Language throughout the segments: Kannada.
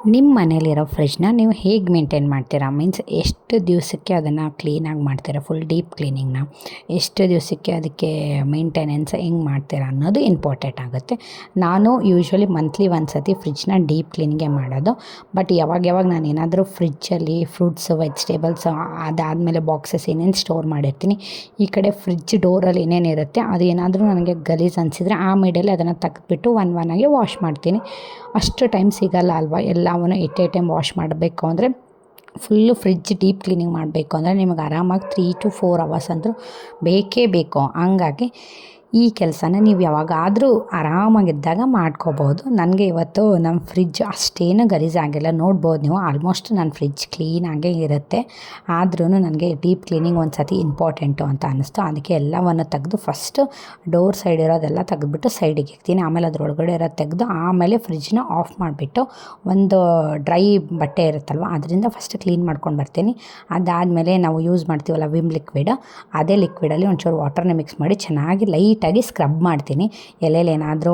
ನಿಮ್ಮ ಮನೇಲಿರೋ ಫ್ರಿಡ್ಜ್ನ ನೀವು ಹೇಗೆ ಮೇಂಟೈನ್ ಮಾಡ್ತೀರಾ? ಮೀನ್ಸ್ ಎಷ್ಟು ದಿವಸಕ್ಕೆ ಅದನ್ನು ಕ್ಲೀನಾಗಿ ಮಾಡ್ತೀರಾ? ಫುಲ್ ಡೀಪ್ ಕ್ಲೀನಿಂಗ್ನ ಎಷ್ಟು ದಿವಸಕ್ಕೆ ಅದಕ್ಕೆ ಮೇಂಟೆನೆನ್ಸ್ ಹೆಂಗೆ ಮಾಡ್ತೀರಾ ಅನ್ನೋದು ಇಂಪಾರ್ಟೆಂಟ್ ಆಗುತ್ತೆ. ನಾನು ಯೂಶ್ವಲಿ ಮಂತ್ಲಿ ಒಂದು ಸತಿ ಫ್ರಿಡ್ಜ್ನ ಡೀಪ್ ಕ್ಲೀನಿಂಗೇ ಮಾಡೋದು. ಬಟ್ ಯಾವಾಗ ನಾನು ಏನಾದರೂ ಫ್ರಿಡ್ಜಲ್ಲಿ ಫ್ರೂಟ್ಸು ವೆಜಿಟೇಬಲ್ಸ್ ಅದಾದಮೇಲೆ ಬಾಕ್ಸಸ್ ಏನೇನು ಸ್ಟೋರ್ ಮಾಡಿರ್ತೀನಿ, ಈ ಕಡೆ ಫ್ರಿಡ್ಜ್ ಡೋರಲ್ಲಿ ಏನೇನಿರುತ್ತೆ ಅದು ಏನಾದರೂ ನನಗೆ ಗಲೀಜು ಅನಿಸಿದರೆ ಆ ಮಿಡಲ್ಲಿ ಅದನ್ನು ತೆಗೆದ್ಬಿಟ್ಟು ಒನ್ ಆಗಿ ವಾಶ್ ಮಾಡ್ತೀನಿ. ಅಷ್ಟು ಟೈಮ್ ಸಿಗಲ್ಲ ಅಲ್ವಾ ಎಲ್ಲವನ್ನು ಎಟ್ ಎ ಟೈಮ್ ವಾಶ್ ಮಾಡಬೇಕು ಅಂದರೆ. ಫುಲ್ಲು ಫ್ರಿಡ್ಜ್ ಡೀಪ್ ಕ್ಲೀನಿಂಗ್ ಮಾಡಬೇಕು ಅಂದರೆ ನಿಮಗೆ ಆರಾಮಾಗಿ 3 to 4 hours ಅಂದರೂ ಬೇಕೇ ಬೇಕು. ಹಂಗಾಗಿ ಈ ಕೆಲಸನ ನೀವು ಯಾವಾಗಾದರೂ ಆರಾಮಾಗಿದ್ದಾಗ ಮಾಡ್ಕೋಬೋದು. ನನಗೆ ಇವತ್ತು ನಮ್ಮ ಫ್ರಿಡ್ಜ್ ಅಷ್ಟೇನು ಗಲೀಜಾಗಿಲ್ಲ, ನೋಡ್ಬೋದು ನೀವು. ಆಲ್ಮೋಸ್ಟ್ ನನ್ನ ಫ್ರಿಡ್ಜ್ ಕ್ಲೀನಾಗೇ ಇರುತ್ತೆ. ಆದ್ರೂ ನನಗೆ ಡೀಪ್ ಕ್ಲೀನಿಂಗ್ ಒಂದು ಸತಿ ಇಂಪಾರ್ಟೆಂಟು ಅಂತ ಅನ್ನಿಸ್ತು. ಅದಕ್ಕೆ ಎಲ್ಲವನ್ನು ತೆಗೆದು ಫಸ್ಟು ಡೋರ್ ಸೈಡ್ ಇರೋದೆಲ್ಲ ತೆಗೆದ್ಬಿಟ್ಟು ಸೈಡಿಗೆ ಇಕ್ತೀನಿ. ಆಮೇಲೆ ಅದರೊಳಗಡೆ ಇರೋದು ತೆಗೆದು ಆಮೇಲೆ ಫ್ರಿಡ್ಜ್ನ ಆಫ್ ಮಾಡಿಬಿಟ್ಟು ಒಂದು ಡ್ರೈ ಬಟ್ಟೆ ಇರುತ್ತಲ್ವ ಅದರಿಂದ ಫಸ್ಟ್ ಕ್ಲೀನ್ ಮಾಡ್ಕೊಂಡು ಬರ್ತೀನಿ. ಅದಾದಮೇಲೆ ನಾವು ಯೂಸ್ ಮಾಡ್ತೀವಲ್ಲ ವಿಮ್ ಲಿಕ್ವಿಡ್, ಅದೇ ಲಿಕ್ವಿಡಲ್ಲಿ ಒಂಚೂರು ವಾಟರ್ನ ಮಿಕ್ಸ್ ಮಾಡಿ ಚೆನ್ನಾಗಿ ಲೈಟಾಗಿ ಸ್ಕ್ರಬ್ ಮಾಡ್ತೀನಿ. ಎಲ್ಲೆಲ್ಲಿ ಏನಾದರೂ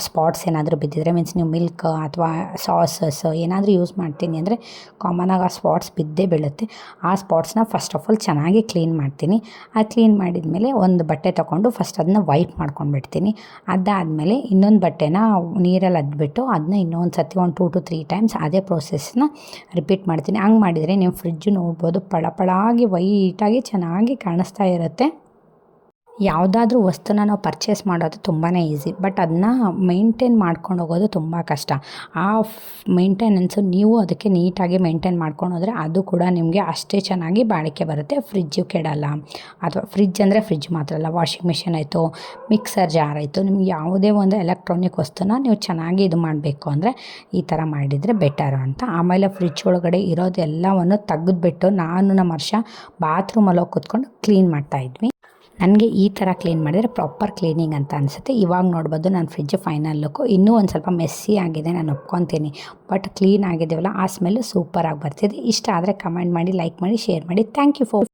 ಸ್ಪಾಟ್ಸ್ ಏನಾದರೂ ಬಿದ್ದಿದ್ರೆ, ಮೀನ್ಸ್ ನೀವು ಮಿಲ್ಕ್ ಅಥವಾ ಸಾಸಸ್ ಏನಾದರೂ ಯೂಸ್ ಮಾಡ್ತೀನಿ ಅಂದರೆ ಕಾಮನಾಗಿ ಆ ಸ್ಪಾಟ್ಸ್ ಬಿದ್ದೇ ಬೀಳುತ್ತೆ. ಆ ಸ್ಪಾಟ್ಸ್ನ ಫಸ್ಟ್ ಆಫ್ ಆಲ್ ಚೆನ್ನಾಗಿ ಕ್ಲೀನ್ ಮಾಡ್ತೀನಿ. ಆ ಕ್ಲೀನ್ ಮಾಡಿದ ಮೇಲೆ ಒಂದು ಬಟ್ಟೆ ತೊಗೊಂಡು ಫಸ್ಟ್ ಅದನ್ನ ವೈಪ್ ಮಾಡ್ಕೊಂಡ್ಬಿಡ್ತೀನಿ. ಅದಾದಮೇಲೆ ಇನ್ನೊಂದು ಬಟ್ಟೆನ ನೀರಲ್ಲಿ ಅದ್ಬಿಟ್ಟು ಅದನ್ನ ಇನ್ನೊಂದು ಸತಿ ಒಂದು 2 to 3 ಟೈಮ್ಸ್ ಅದೇ ಪ್ರೋಸೆಸ್ನ ರಿಪೀಟ್ ಮಾಡ್ತೀನಿ. ಹಂಗೆ ಮಾಡಿದರೆ ನೀವು ಫ್ರಿಡ್ಜ್ ನೋಡ್ಬೋದು ಪಳಪಳಾಗಿ ವೈಟಾಗಿ ಚೆನ್ನಾಗಿ ಕಾಣಿಸ್ತಾ ಇರುತ್ತೆ. ಯಾವುದಾದ್ರೂ ವಸ್ತುನ ನಾವು ಪರ್ಚೇಸ್ ಮಾಡೋದು ತುಂಬಾ ಈಸಿ, ಬಟ್ ಅದನ್ನ ಮೇಂಟೈನ್ ಮಾಡ್ಕೊಂಡು ಹೋಗೋದು ತುಂಬ ಕಷ್ಟ. ಆ ಮೇಂಟೆನೆನ್ಸು ನೀವು ಅದಕ್ಕೆ ನೀಟಾಗಿ ಮೇಂಟೈನ್ ಮಾಡ್ಕೊಂಡು ಹೋದರೆ ಅದು ಕೂಡ ನಿಮಗೆ ಅಷ್ಟೇ ಚೆನ್ನಾಗಿ ಬಾಳಿಕೆ ಬರುತ್ತೆ. ಫ್ರಿಡ್ಜು ಕೆಡಲ್ಲ. ಅಥವಾ ಫ್ರಿಡ್ಜ್ ಅಂದರೆ ಫ್ರಿಡ್ಜ್ ಮಾತ್ರ ಅಲ್ಲ, ವಾಷಿಂಗ್ ಮಿಷಿನ್ ಆಯಿತು, ಮಿಕ್ಸರ್ ಜಾರ್ ಆಯಿತು, ನಿಮ್ಗೆ ಯಾವುದೇ ಒಂದು ಎಲೆಕ್ಟ್ರಾನಿಕ್ ವಸ್ತುನ ನೀವು ಚೆನ್ನಾಗಿ ಇದು ಮಾಡಬೇಕು ಅಂದರೆ ಈ ಥರ ಮಾಡಿದರೆ ಬೆಟರು ಅಂತ. ಆಮೇಲೆ ಫ್ರಿಡ್ಜ್ ಒಳಗಡೆ ಇರೋದೆಲ್ಲವನ್ನು ತೆಗೆದ್ಬಿಟ್ಟು ನಾನು ನಮ್ಮ ವರ್ಷ ಬಾತ್ರೂಮಲ್ಲಿ ಹೋಗಿ ಕೂತ್ಕೊಂಡು ಕ್ಲೀನ್ ಮಾಡ್ತಾಯಿದ್ವಿ. ನನಗೆ ಈ ಥರ ಕ್ಲೀನ್ ಮಾಡಿದರೆ ಪ್ರಾಪರ್ ಕ್ಲೀನಿಂಗ್ ಅಂತ ಅನಿಸುತ್ತೆ. ಇವಾಗ ನೋಡ್ಬೋದು ನನ್ನ ಫ್ರಿಡ್ಜ್ ಫೈನಲ್ ಲುಕ್ಕು. ಇನ್ನೂ ಒಂದು ಸ್ವಲ್ಪ ಮೆಸ್ಸಿ ಆಗಿದೆ, ನಾನು ಒಪ್ಕೊತೀನಿ. ಬಟ್ ಕ್ಲೀನ್ ಆಗಿದ್ದೀವಲ್ಲ ಆ ಸ್ಮೆಲ್ಲು ಸೂಪರಾಗಿ ಬರ್ತಿದೆ. ಇಷ್ಟ ಆದರೆ ಕಮೆಂಟ್ ಮಾಡಿ, ಲೈಕ್ ಮಾಡಿ, ಶೇರ್ ಮಾಡಿ. Thank you for